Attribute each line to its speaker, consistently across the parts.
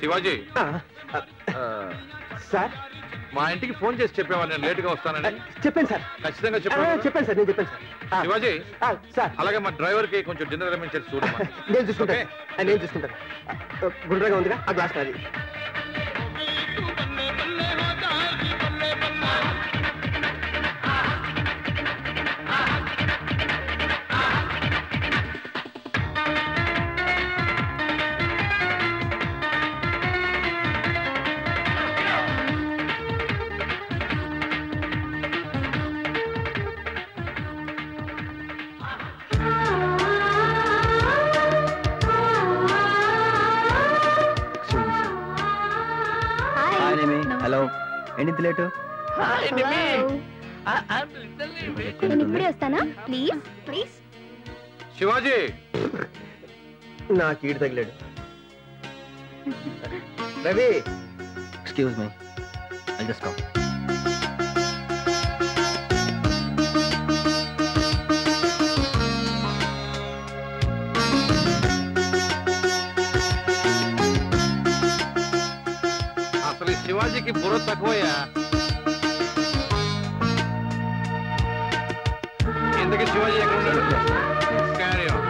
Speaker 1: Shivaji
Speaker 2: sir
Speaker 1: మా ఇంటికి phone చేసి చెప్పేవాళ్ళు నేను లేట్ గా వస్తానని.
Speaker 2: చెప్పాను సార్.
Speaker 1: ఖచ్చితంగా
Speaker 2: చెప్పాను సార్. నేను చెప్పాను సార్.
Speaker 1: శివాజీ
Speaker 2: సార్
Speaker 1: అలాగే మా డ్రైవర్ కి కొంచెం డిన్నర్ అరేంజ్ చేసి చూడమ్మా.
Speaker 2: నేను చూసుకుంటాను. నేను చూసుకుంటాను. గుండ్రగా ఉందిగా ఆ గ్లాస్ నాది.
Speaker 3: హలో, ఏంటి లేటు?
Speaker 4: నేను ఇప్పుడే వస్తానా? Please please.
Speaker 1: శివాజీ
Speaker 2: నాకు ఈడు తగిలాడు. Ravi
Speaker 3: excuse me, I just come.
Speaker 1: శివాజీకి బుర్ర తక్కువయ్యా. ఎందుకు శివాజీ ఎక్కడ ఉన్నాడు? Carry on.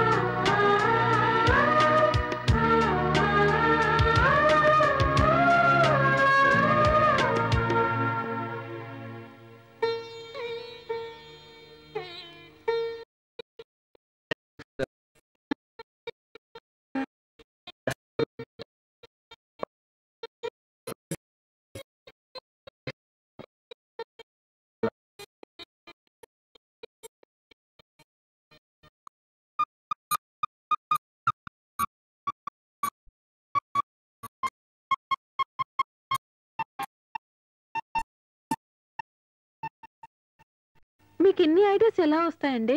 Speaker 5: మీకు ఇన్ని ఐడియాస్ ఎలా వస్తాయండి?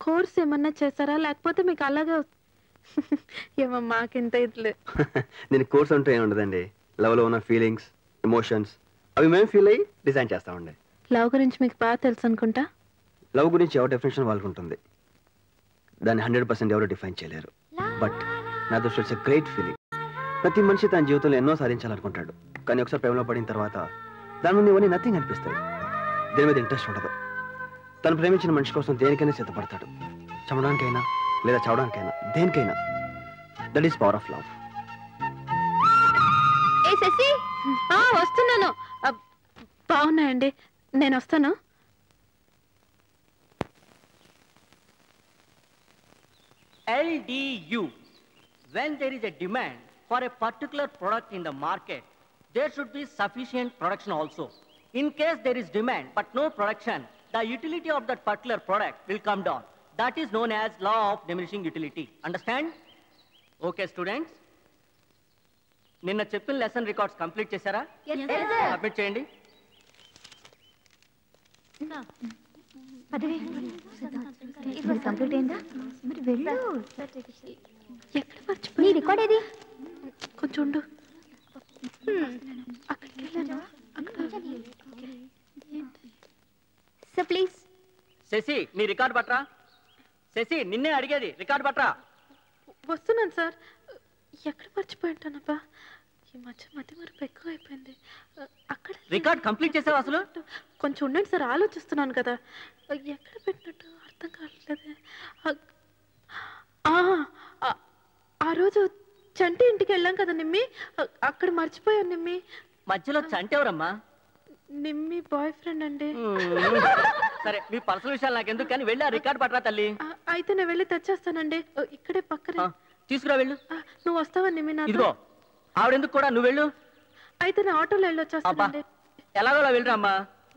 Speaker 5: కోర్స్ ఏమన్నా చేస్తారా లేకపోతే మీకు అలాగే? ఏమో మాకింత ఇట్లే.
Speaker 2: నేను కోర్స్ అంటూ ఏమి ఉండదండి. లవ్లో ఉన్న ఫీలింగ్స్, ఎమోషన్స్ అవి మేము ఫీల్ అయ్యి డిజైన్ చేస్తామండి.
Speaker 5: లవ్ గురించి మీకు బాగా తెలుసు అనుకుంటా.
Speaker 2: లవ్ గురించి ఎవరి డెఫినేషన్ వాళ్ళకు ఉంటుంది. దాన్ని 100% ఎవరు డిఫైన్ చేయలేరు. బట్ నా దృష్టిలో ఇట్స్ ఎ గ్రేట్ ఫీలింగ్. ప్రతి మనిషి తన జీవితంలో ఎన్నో సాధించాలనుకుంటాడు. కానీ ఒకసారి ప్రేమలో పడిన తర్వాత దాని ముందు ఇవన్నీ నథింగ్ అనిపిస్తాయి. దేని మీద ఇంట్రెస్ట్ ఉండదు. తను ప్రేమించిన మనిషి కోసం దేనికైనా సిద్ధపడతాడు. చమడానికైనా లేదా చవడానికైనా, దేనికైనా. That is power of love.
Speaker 5: వస్తున్నాను. బాగున్నాయండి, నేను వస్తాను.
Speaker 6: LDU. When there is a demand for a particular product in the market, there should be sufficient production also. In case there is demand but no production, the utility of that particular product will come down. That is known as law of diminishing utility. Understand? Okay, students. నిన్న చెప్పిన lesson records complete చేశారా? Submit చేయండి.
Speaker 4: Complete అయిందా? మరి వెళ్ళు.
Speaker 5: ఎక్కడ మర్చిపోయి
Speaker 4: record ఏది?
Speaker 5: కొంచెం ఉండు. అక్కడికి వెళ్ళాను.
Speaker 4: So please.
Speaker 6: శశి, నీ రికార్డ్ పట్రా. శశి, నిన్నే అడిగేది, రికార్డ్ పట్రా.
Speaker 5: వస్తున్నాను సార్. ఎక్కడ మర్చిపోయి ఉంటానబ్బా, ఈ మధ్య మధ్య మరపు ఎక్కువ అయిపోయింది. అక్కడ
Speaker 6: రికార్డ్ కంప్లీట్ చేసావు అసలు?
Speaker 5: కొంచెం ఉండండి సార్, ఆలోచిస్తున్నాను కదా. ఎక్కడ పెట్టినట్టు అర్థం కావట్లేదే. ఆ రోజు చంటి ఇంటికి వెళ్ళాం కదా నిమ్మి, అక్కడ మర్చిపోయాను నిమ్మి.
Speaker 6: మధ్యలో చంటి ఎవరమ్మా?
Speaker 5: నిమ్మి బాయ్ ఫ్రెండ్ అండి.
Speaker 6: సరే, మీ పర్సనల్ విషయాలు నాకు ఎందుకు, కానీ వెళ్ళి ఆ రికార్డ్ పట్టరా తల్లి.
Speaker 5: అయితే నేను వెళ్ళి తెచ్చేస్తానండి, ఇక్కడే పక్కనే.
Speaker 6: తీసుకురా, వెళ్ళు.
Speaker 5: నువ్వు వస్తావా నిమ్మి?
Speaker 6: ఇదిగో ఆవిడెందుకు కూడా, నువ్వు వెళ్ళు.
Speaker 5: అయితే నేను ఆటోలో వెళ్ళొచ్చేస్తానండి.
Speaker 6: ఎలాగో వెళ్ళరా అమ్మా.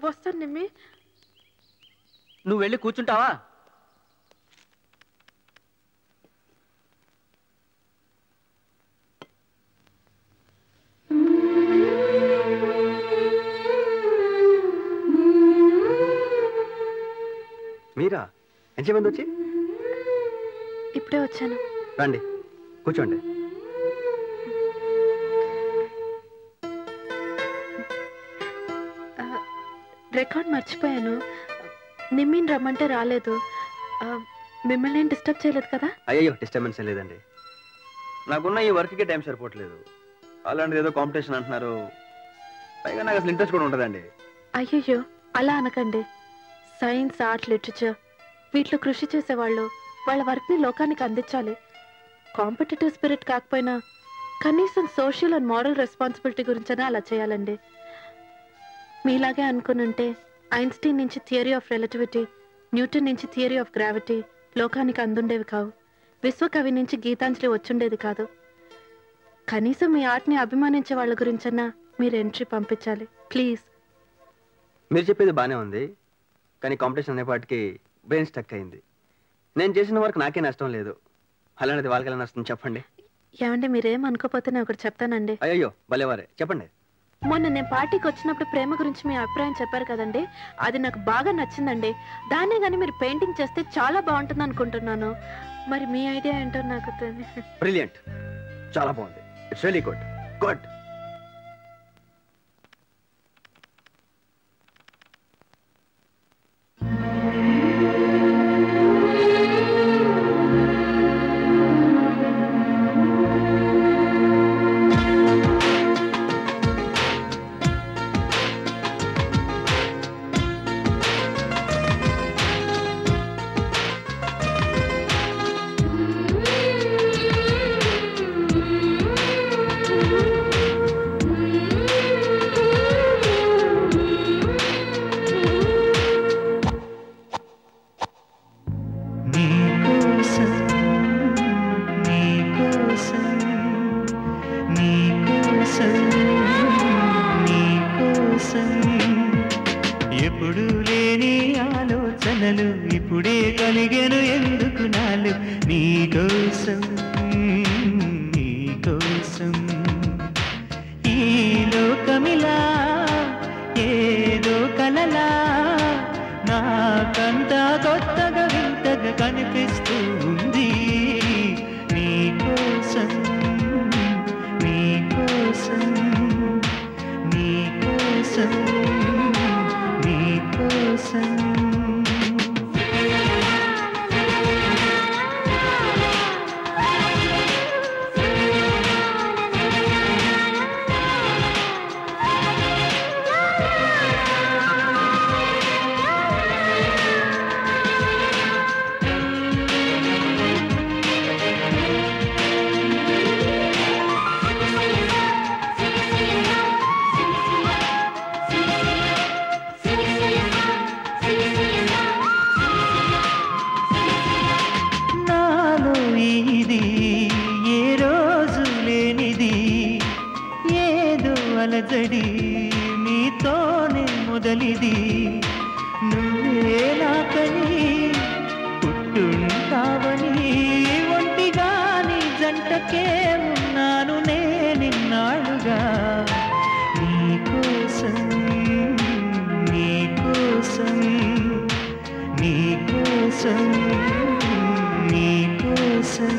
Speaker 5: వస్తాను నిమ్మి.
Speaker 6: నువ్వు వెళ్ళి కూర్చుంటావా?
Speaker 2: మీరా? ఎంతమంది వచ్చి?
Speaker 5: ఇప్పుడే వచ్చాను.
Speaker 2: రండి, కూర్చోండి.
Speaker 5: రికార్డ్ మర్చిపోయాను. నిమ్మిని రమ్మంటే రాలేదు. మిమ్మల్ని ఏం డిస్టర్బ్ చేయలేదు కదా?
Speaker 2: అయ్యో, డిస్టర్బెన్స్ లేదండి. నాకున్న ఈ వర్క్కి టైం సరిపోవట్లేదు. అలాంటిది ఏదో కాంపిటీషన్ అంటున్నారు. పైగా నాకు అసలు ఇంట్రెస్ట్ కూడా ఉంటుందండి.
Speaker 5: అయ్యయ్యో అలా అనకండి. సైన్స్, ఆర్ట్, లిటరేచర్ వీటిలో కృషి చేసేవాళ్ళు వాళ్ళ వర్క్ని లోకానికి అందించాలి. కాంపిటేటివ్ స్పిరిట్ కాకపోయినా కనీసం సోషల్ అండ్ మోరల్ రెస్పాన్సిబిలిటీ గురించైనా అలా చేయాలండి. మీలాగే అనుకునుంటే ఐన్స్టీన్ నుంచి థియరీ ఆఫ్ రిలేటివిటీ, న్యూటన్ నుంచి థియరీ ఆఫ్ గ్రావిటీ లోకానికి అందుండేవి కావు. విశ్వకవి నుంచి గీతాంజలి వచ్చుండేది కాదు. కనీసం మీ ఆర్ట్ని అభిమానించే వాళ్ళ గురించన్నా మీరు ఎంట్రీ పంపించాలి ప్లీజ్.
Speaker 2: మీరు చెప్పేది బాగానే ఉంది, కానీ కాంపిటీషన్ అనేపాటికి బ్రెయిన్ స్టక్ అయింది. నేను చేసిన వర్క్ నాకే నష్టం లేదు, అలాంటిది వాళ్ళకి ఎలా నష్టం చెప్పండి.
Speaker 5: ఏమంటే మీరేం అనుకోపోతే నేను ఒకటి చెప్తానండి.
Speaker 2: అయ్యో భలేవారే, చెప్పండి.
Speaker 5: మొన్న నేను పార్టీకి వచ్చినప్పుడు ప్రేమ గురించి మీ అభిప్రాయం చెప్పారు కదండి, అది నాకు బాగా నచ్చిందండి. దాన్నే కానీ మీరు పెయింటింగ్ చేస్తే చాలా బాగుంటుంది అనుకుంటున్నాను. మరి మీ ఐడియా ఏంటో నాకు తెలియదు.
Speaker 2: బ్రిలియంట్, చాలా బాగుంది. It's really good. గుడ్.
Speaker 7: ఎప్పుడు లేని ఆలోచనలు ఇప్పుడే కలిగెను ఎందుకు నాలు నీకోసం నీకోసం. ఈ లోకమిలా ఏదో కలలా నాకంతా కొత్తగా వింతగా కనిపిస్తూ ఉంది. నీకోసం నీకోసం నీకోసం నీకోసం. అలజడి నీతోనే మొదలిది. నువ్వే నాకని పుట్టుంటావని ఒంటిగాని జంటకే ఉన్నాను నేనిన్నాళ్ళుగా. నీకోసం నీకోసం నీకోసం నీకోసం.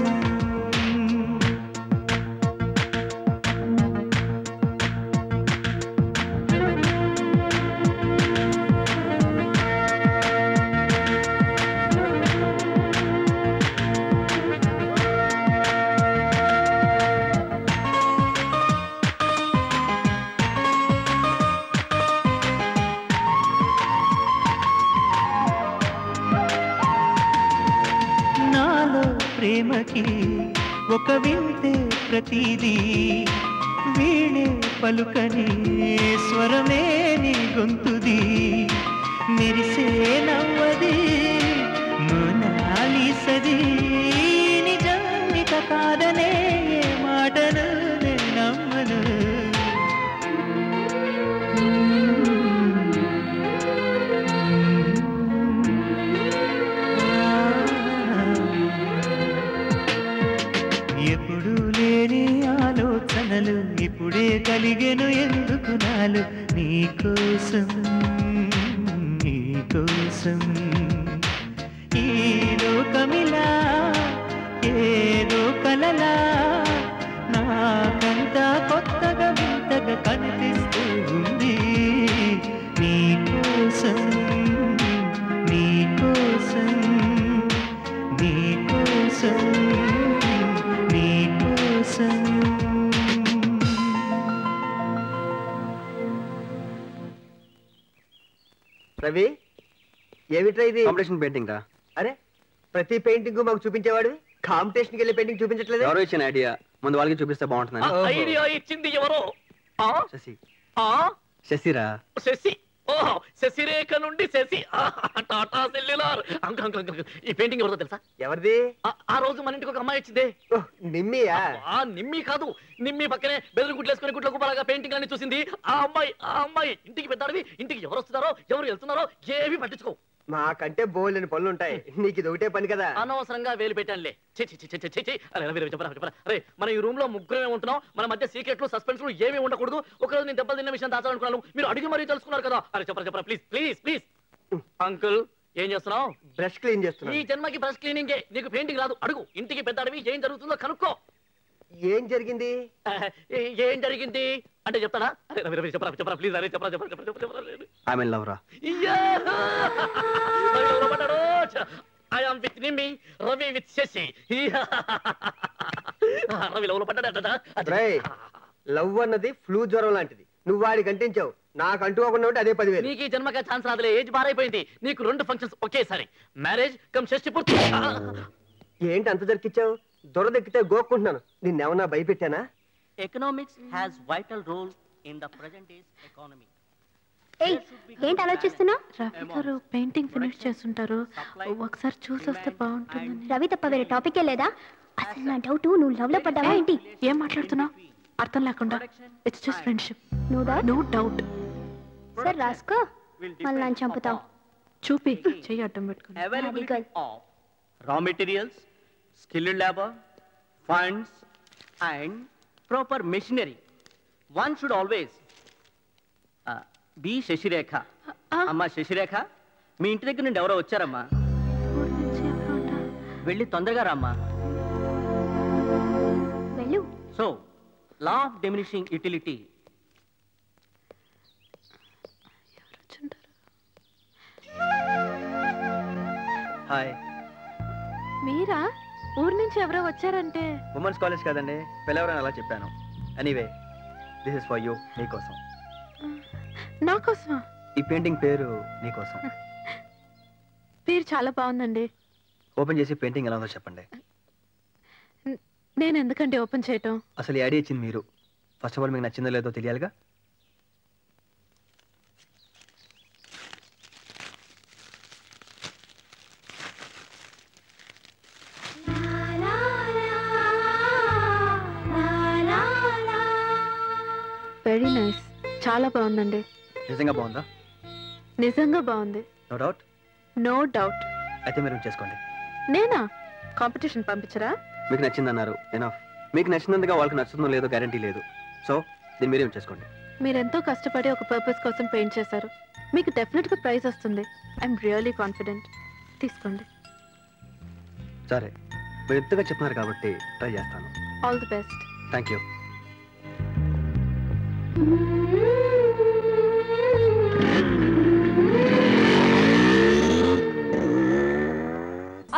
Speaker 7: ప్రేమకి ఒక వింతే ప్రతిదీ వీణే పలుకని స్వరమే నీ గొంతుది. మెరిసే నవ్వది మోనాలిసది నిజానిక కాదనే ఏ మాటను నేను నమ్మను. ఎప్పుడు లేని ఆలోచనలు ఇప్పుడే కలిగెను ఎందుకు నాలు నీకోసం నీకోసం. ఈ లోకమిలా ఏదో కలలా నాకంతా కొత్తగా వింతగా కనిపిస్తూ ఉంది. నీకోసం నీకోసం నీకోసం నీకోసం.
Speaker 8: రవి ఏమిట్రా ఇది?
Speaker 2: కాంపిటీషన్ పెయింటింగ్ రా.
Speaker 8: అరే ప్రతి పెయింటింగ్ మాకు చూపించేవాడు, కాంపిటీషన్కి వెళ్ళి పెయింటింగ్ చూపించట్లేదు.
Speaker 2: ఎవరో ఇచ్చిన ఐడియా, ముందు వాళ్ళకి చూపిస్తే బాగుంటుందని.
Speaker 1: ఐడియా ఇచ్చింది ఎవరో?
Speaker 2: శశి.
Speaker 1: ఆ
Speaker 2: శశిరా.
Speaker 1: శశి. ఓహో, శశిరేఖ నుండి శశి. టాటా సెల్యులార్. ఈ పెయింటింగ్ ఎవరిదో తెలుసా?
Speaker 8: ఎవరిది?
Speaker 1: ఆ రోజు మన ఇంటికి ఒక అమ్మాయి వచ్చింది.
Speaker 8: నిమ్మియా?
Speaker 1: నిమ్మి కాదు, నిమ్మి పక్కనే బెదిరి గుడ్లేసుకుని గుడ్ల కుప్పలాగా పెయింటింగ్ అన్ని చూసింది ఆ అమ్మాయి. ఇంటికి పెద్దాడివి, ఇంటికి ఎవరు వస్తున్నారో ఎవరు వెళ్తున్నారో ఏవి పట్టించుకో.
Speaker 8: మాకంటే బోల్డెని పనులు ఉంటాయి, నీకు ఇది ఒకటే పని కదా.
Speaker 1: అనవసరంగా వేలు పెట్టానులే. అరే మన ఈ రూమ్ లో ముగ్గురమే ఉంటున్నాం, మన మధ్య సీక్రెట్లు సస్పెన్స్లు ఏమీ ఉండకూడదు. ఒకరోజు నేను దెబ్బలు తిన్న విషయం దాచాలనుకున్నాను, మీరు అడిగి మరీ తెలుసుకున్నారు కదా. అరే చెప్పరా ప్లీజ్ ప్లీజ్ ప్లీజ్. అంకుల్ ఏం చేస్తున్నావు?
Speaker 8: బ్రష్ క్లీన్ చేస్తున్నా.
Speaker 1: ఈ జన్మకి బ్రష్ క్లీనింగే, నీకు పెయింటింగ్ రాదు. అడుగు, ఇంటికి పెద్ద అడవి, ఏం జరుగుతుందో కనుక్కో.
Speaker 8: ఏం జరిగింది?
Speaker 1: ఏం జరిగింది అంటే చెప్తాడా? అరే రవి చెప్పరా ప్లీజ్. అరే చెప్పరా.
Speaker 2: ఐ మీన్ లవ్ రా.
Speaker 1: I am with Nimi, Ravi with Shashi. Ravi love లో పడ్డా.
Speaker 8: లవ్ అన్నది ఫ్లూ జ్వరం లాంటిది, నువ్వు వాడికి అంటించావు, నాకు అంటుకోకుండా ఉంటే అదే 10,000.
Speaker 1: నీకు ఈ జన్మగా ఛాన్స్ రాదులే, ఏజ్ బారైపోయింది. నీకు 2 ఫంక్షన్స్ ఒకేసారి, మ్యారేజ్ కమ్ షష్టి పూర్తి.
Speaker 8: ఏంటి అంత జరికిచ్చావు? దొరదెక్కితే గోక్కుంటున్నాను, నిన్నేమన్నా భయపెట్టానా?
Speaker 6: Economics has vital role in the present day's economy.
Speaker 4: ఏంటి ఆలోచిస్తున్నావు?
Speaker 5: రవి గారు పెయింటింగ్ ఫినిష్ చేస్తుంటారు, ఒకసారి చూసి వస్తే బాగుంటుంది.
Speaker 4: రవి తప్ప వేరే టాపికే లేదా? అసలు నా డౌట్, నువ్వు లవ్ లో పడ్డావా ఏంటి?
Speaker 5: ఏం మాట్లాడుతున్నావు అర్థం లేకుండా? It's just friendship, no doubt.
Speaker 4: సరే రాసుకో, మళ్ళీ నన్ను చంపుతావు.
Speaker 5: చూపి చెయ్యి అడ్డం పెట్టుకుని.
Speaker 6: Availability of raw materials, skilled labor, funds and proper machinery. One should always be Sasirekha. అమ్మా శశిరేఖ, మీ ఇంటి దగ్గర నుండి ఎవరో వచ్చారమ్మా, వెళ్ళి తొందరగా రామ్మా.
Speaker 4: వెళ్ళు.
Speaker 6: So law of diminishing utility.
Speaker 2: Hi.
Speaker 5: మీరా? ఊరు నుంచి ఎవరో వచ్చారంటే?
Speaker 2: ఉమెన్స్ కాలేజ్ కదండి, పిల్లవరని అలా చెప్పాను. Anyway this is for you, నీకోసం.
Speaker 5: నాకోసమా?
Speaker 2: ఈ పెయింటింగ్ పేరు నీకోసం.
Speaker 5: పేరు చాలా బాగుందండి.
Speaker 2: ఓపెన్ చేసి పెయింటింగ్ ఎలా ఉందో చెప్పండి.
Speaker 5: నేను ఎందుకంటే ఓపెన్ చేయటం?
Speaker 2: అసలు ఈ ఐడియా ఇచ్చింది మీరు. ఫస్ట్ ఆఫ్ ఆల్ మీకు నచ్చిందో లేదో తెలియాలిగా.
Speaker 5: వెరీ నైస్, చాలా బాగుందండి.
Speaker 2: నిజంగా బాగుందా?
Speaker 5: నిజంగా బాగుంది.
Speaker 2: No doubt?
Speaker 5: No doubt.
Speaker 2: అయితే మీరు చేసుకోండి.
Speaker 5: నేనా? కాంపిటీషన్ పంపించరా?
Speaker 2: మీకు నచ్చిందన్నారు, ఎనఫ్. మీకు నచ్చినందుగా వాళ్ళకి నచ్చుతుందో లేదో గ్యారంటీ లేదు. సో దీన్ని మీరేం చేసుకోండి.
Speaker 5: మీరెంతో కష్టపడి ఒక పర్పస్ కోసం పెయింట్ చేశారు, మీకు డెఫినెట్గా ప్రైజ్ వస్తుంది. I'm really confident. తీసుకోండి.
Speaker 2: సరే, మీరు ఎంతగా చెప్తున్నారు కాబట్టి ట్రై చేస్తాను.
Speaker 5: All the best.
Speaker 2: Thank you.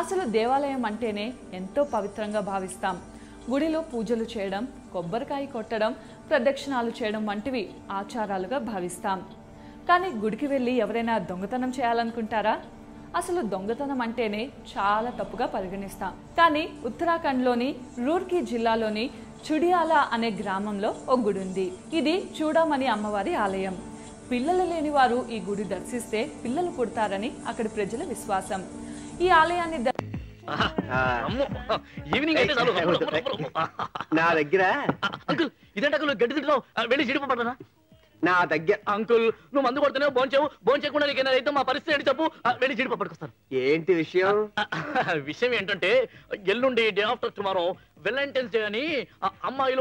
Speaker 9: అసలు దేవాలయం అంటేనే ఎంతో పవిత్రంగా భావిస్తాం. గుడిలో పూజలు చేయడం, కొబ్బరికాయ కొట్టడం, ప్రదక్షిణాలు చేయడం వంటివి ఆచారాలుగా భావిస్తాం. కానీ గుడికి వెళ్ళి ఎవరైనా దొంగతనం చేయాలనుకుంటారా? అసలు దొంగతనం అంటేనే చాలా తప్పుగా పరిగణిస్తాం. కానీ ఉత్తరాఖండ్లోని రూర్కీ జిల్లాలోని చుడియాలా అనే గ్రామంలో ఒక గుడి ఉంది. ఇది చూడమని అమ్మవారి ఆలయం. పిల్లలు లేని వారు ఈ గుడి దర్శిస్తే పిల్లలు పుడతారని అక్కడి ప్రజల విశ్వాసం. ఈ ఆలయాన్ని
Speaker 8: నా దగ్గర
Speaker 1: అంకుల్ ఇదేంటి అంకుల్ గడ్డి తింటున్నావు? వెళ్ళి జీడిపడ్డా
Speaker 8: నా దగ్గర.
Speaker 1: అంకుల్ నువ్వు మందు కొడుతున్నావు, భోంచేయకుండా నీకు అయితే మా పరిస్థితి ఏంటి చెప్పు. వెళ్ళి జీడిపప్పు పట్టుకొస్తాను.
Speaker 8: ఏంటి విషయం?
Speaker 1: విషయం ఏంటంటే ఎల్లుండి day after tomorrow Valentine's day అని అమ్మాయిలు